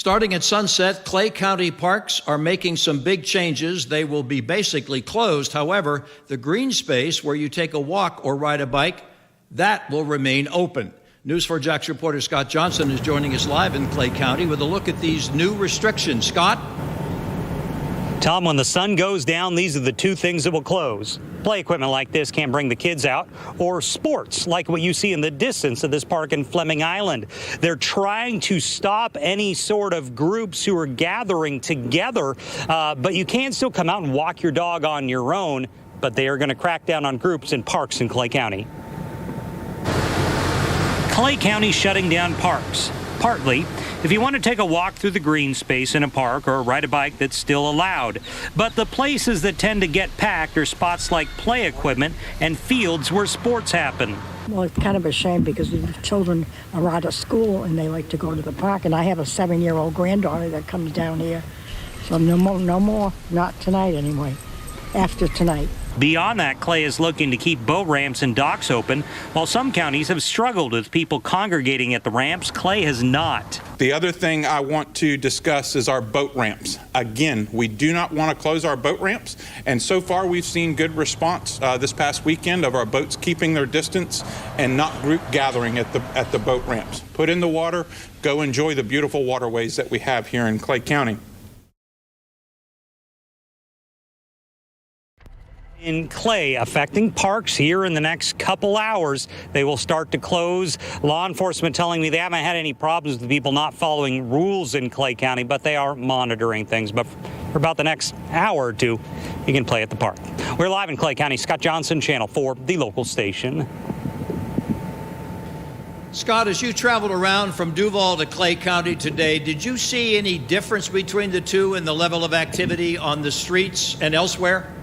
Starting at sunset, Clay County parks are making some big changes. They will be basically closed. However, the green space where you take a walk or ride a bike, that will remain open. News4JAX reporter Scott Johnson is joining us live in Clay County with a look at these new restrictions. Scott? Tom, when the sun goes down, these are the two things that will close. Play equipment like this can't bring the kids out, or sports like what you see in the distance of this park in Fleming Island. They're trying to stop any sort of groups who are gathering together, but you can still come out and walk your dog on your own, but they are going to crack down on groups in parks in Clay County. Clay County shutting down parks. Partly, if you want to take a walk through the green space in a park or ride a bike, that's still allowed. But the places that tend to get packed are spots like play equipment and fields where sports happen. Well, it's kind of a shame because the children are out of school and they like to go to the park. And I have a 7-year-old granddaughter that comes down here. So no more, not tonight anyway, after tonight. Beyond that, Clay is looking to keep boat ramps and docks open. While some counties have struggled with people congregating at the ramps, Clay has not. The other thing I want to discuss is our boat ramps. Again, we do not want to close our boat ramps, and so far we've seen good response this past weekend of our boats keeping their distance and not group gathering at the boat ramps. Put in the water, go enjoy the beautiful waterways that we have here in Clay County. In Clay, affecting parks here in the next couple hours. They will start to close. Law enforcement telling me they haven't had any problems with people not following rules in Clay County, but they are monitoring things. But for about the next hour or two, you can play at the park. We're live in Clay County. Scott Johnson, Channel 4, the local station. Scott, as you traveled around from Duval to Clay County today, did you see any difference between the two in the level of activity on the streets and elsewhere?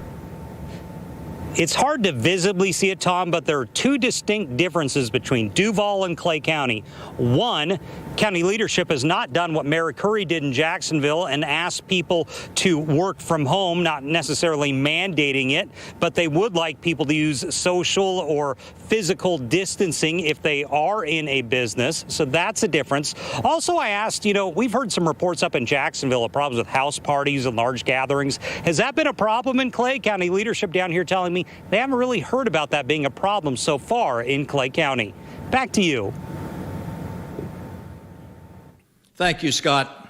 It's hard to visibly see it, Tom, but there are two distinct differences between Duval and Clay County. One, county leadership has not done what Mayor Curry did in Jacksonville and asked people to work from home, not necessarily mandating it, but they would like people to use social or physical distancing if they are in a business. So that's a difference. Also, I asked, we've heard some reports up in Jacksonville of problems with house parties and large gatherings. Has that been a problem in Clay? County leadership down here telling me they haven't really heard about that being a problem so far in Clay County. Back to you. Thank you, Scott.